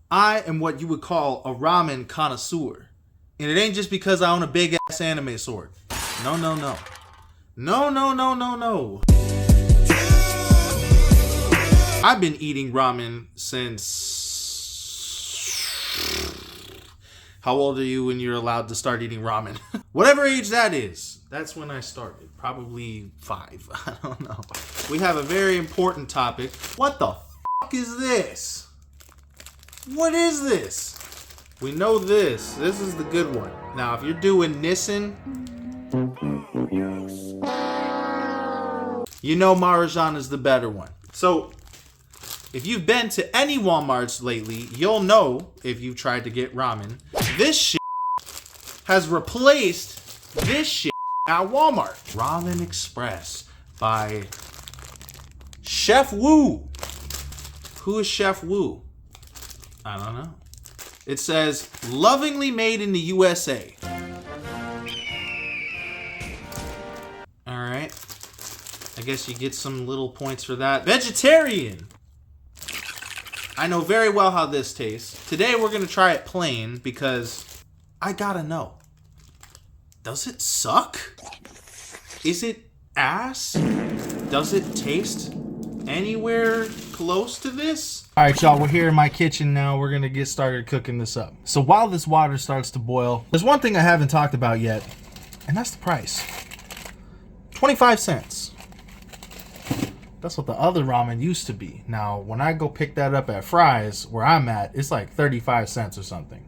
I am what you would call a ramen connoisseur. And it ain't just because I own a big ass anime sword. No, no, no. No, no, no, no, no. I've been eating ramen since... How old are you when you're allowed to start eating ramen? Whatever age that is, that's when I started. Probably 5. I don't know. We have a very important topic. What the fuck is this? What is this? We know this. This is the good one. Now, if you're doing Nissin, you know Maruchan is the better one. So, if you've been to any Walmarts lately, you'll know, if you've tried to get ramen, this shit has replaced this shit at Walmart. Ramen Express by Chef Wu. Who is Chef Wu? I don't know. It says, lovingly made in the USA. Alright. I guess you get some little points for that. Vegetarian! I know very well how this tastes. Today we're going to try it plain because I gotta know. Does it suck? Is it ass? Does it taste anywhere close to this? Alright y'all, we're here in my kitchen now. We're going to get started cooking this up. So while this water starts to boil, there's one thing I haven't talked about yet, and that's the price. 25 cents. That's what the other ramen used to be. Now, when I go pick that up at Fry's, where I'm at, it's like 35 cents or something.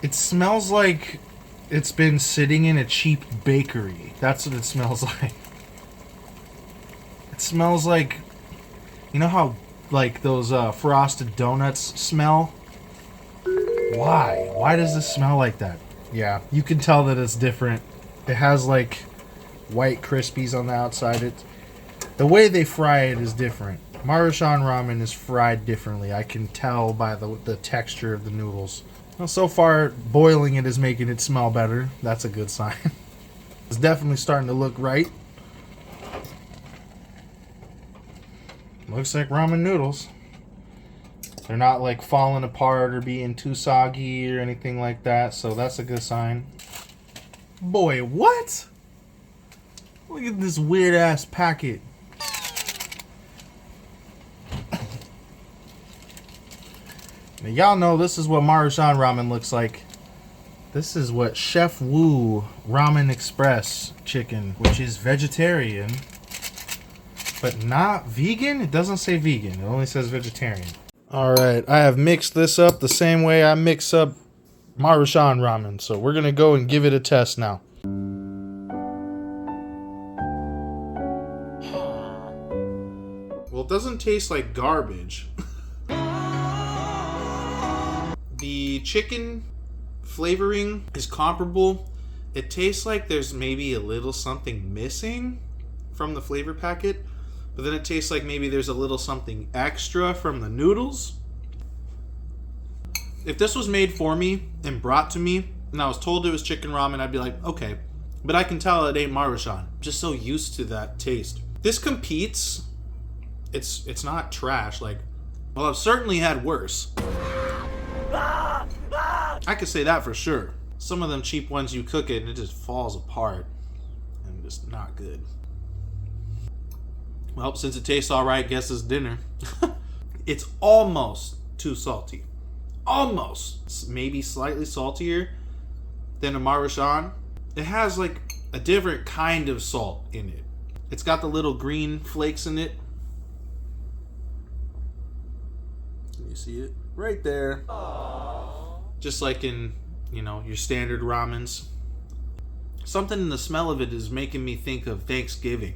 It smells like it's been sitting in a cheap bakery. That's what it smells like. It smells like, you know how like those frosted donuts smell? Why? Why does this smell like that? Yeah, you can tell that it's different. It has like white crispies on the outside. The way they fry it is different. Maruchan ramen is fried differently. I can tell by the texture of the noodles. Well, so far, boiling it is making it smell better. That's a good sign. It's definitely starting to look right. Looks like ramen noodles. They're not like falling apart or being too soggy or anything like that, so that's a good sign. Boy, what? Look at this weird ass packet. Now y'all know this is what Maruchan ramen looks like. This is what Chef Wu Ramen Express chicken, which is vegetarian, but not vegan. It doesn't say vegan, it only says vegetarian. Alright, I have mixed this up the same way I mix up Maruchan ramen. So we're going to go and give it a test now. Well, it doesn't taste like garbage. The chicken flavoring is comparable. It tastes like there's maybe a little something missing from the flavor packet. But then it tastes like maybe there's a little something extra from the noodles. If this was made for me and brought to me, and I was told it was chicken ramen, I'd be like, okay. But I can tell it ain't Maruchan. I'm just so used to that taste. This competes. It's not trash. Like, well, I've certainly had worse. I could say that for sure. Some of them cheap ones, you cook it and it just falls apart. And just not good. Well, since it tastes alright, guess it's dinner. It's almost too salty. Almost. It's maybe slightly saltier than a Maruchan. It has like a different kind of salt in it. It's got the little green flakes in it. Can you see it? Right there. Aww. Just like in, you know, your standard ramens. Something in the smell of it is making me think of Thanksgiving.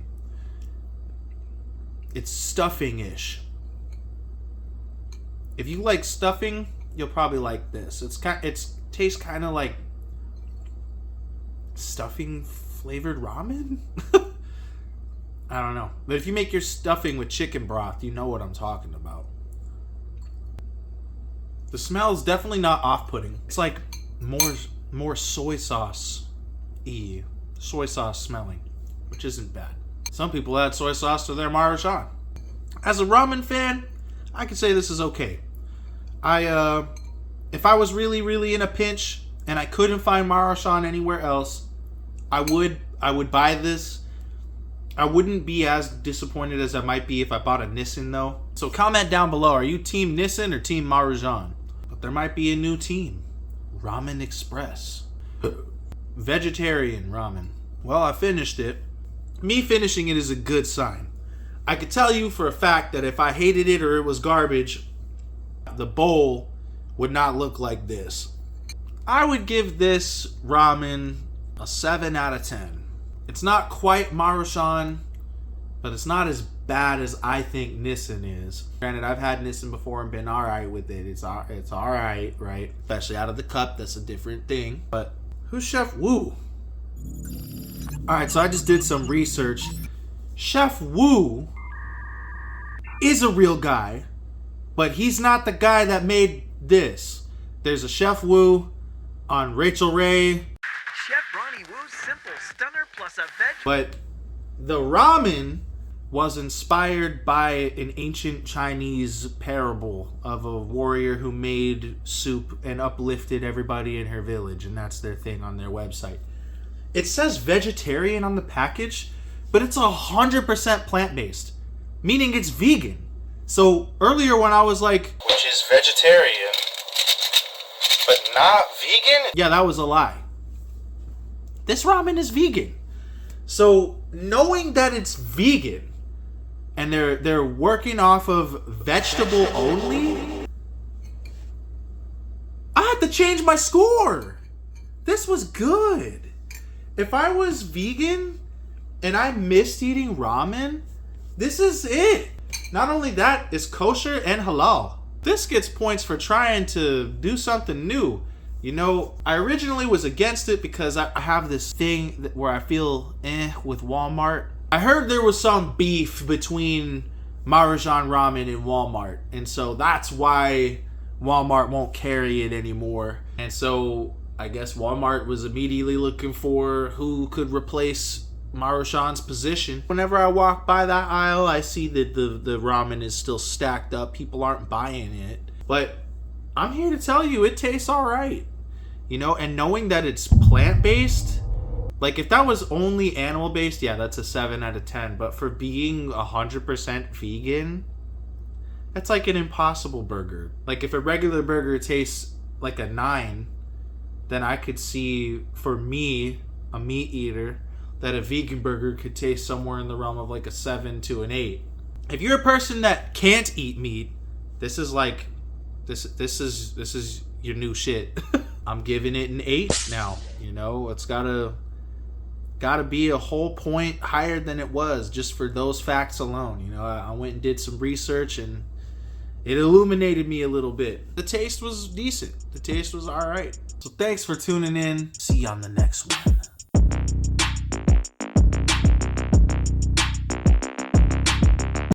It's stuffing-ish. If you like stuffing, you'll probably like this. It tastes kind of like stuffing flavored ramen. I don't know. But if you make your stuffing with chicken broth, you know what I'm talking about. The smell is definitely not off-putting. It's like more soy sauce-y. Soy sauce smelling, which isn't bad. Some people add soy sauce to their Maruchan. As a ramen fan, I could say this is okay. If I was really in a pinch and I couldn't find Maruchan anywhere else, I would buy this. I wouldn't be as disappointed as I might be if I bought a Nissin though. So comment down below, are you team Nissin or team Maruchan? But there might be a new team. Ramen Express. Vegetarian ramen. Well, I finished it. Me finishing it is a good sign. I could tell you for a fact that if I hated it or it was garbage, the bowl would not look like this. I would give this ramen a 7 out of 10. It's not quite Maruchan, but it's not as bad as I think Nissin is. Granted, I've had Nissin before and been alright with it. It's alright, right? Especially out of the cup, that's a different thing. But who's Chef Wu? Alright, so I just did some research. Chef Wu is a real guy, but he's not the guy that made this. There's a Chef Wu on Rachel Ray. Chef Ronnie Wu's Simple Stunner plus a veg. But the ramen was inspired by an ancient Chinese parable of a warrior who made soup and uplifted everybody in her village, and that's their thing on their website. It says vegetarian on the package, but it's 100% plant-based, meaning it's vegan. So earlier when I was like, which is vegetarian, but not vegan? Yeah, that was a lie. This ramen is vegan. So knowing that it's vegan and they're working off of vegetable only, I had to change my score. This was good. If I was vegan and I missed eating ramen, this is it. Not only that, it's kosher and halal. This gets points for trying to do something new. You know, I originally was against it because I have this thing where I feel with Walmart. I heard there was some beef between Maruchan Ramen and Walmart, and so that's why Walmart won't carry it anymore. And so I guess Walmart was immediately looking for who could replace Maruchan's position. Whenever I walk by that aisle, I see that the ramen is still stacked up. People aren't buying it. But I'm here to tell you, it tastes all right. You know, and knowing that it's plant-based, like if that was only animal-based, yeah, that's a 7 out of 10. But for being 100% vegan, that's like an Impossible Burger. Like if a regular burger tastes like a 9, then I could see, for me, a meat eater, that a vegan burger could taste somewhere in the realm of like a 7 to an 8. If you're a person that can't eat meat, this is like, this is your new shit. I'm giving it an 8 now. You know, it's gotta be a whole point higher than it was just for those facts alone. You know, I went and did some research and it illuminated me a little bit. The taste was decent. The taste was all right. So thanks for tuning in. See you on the next one.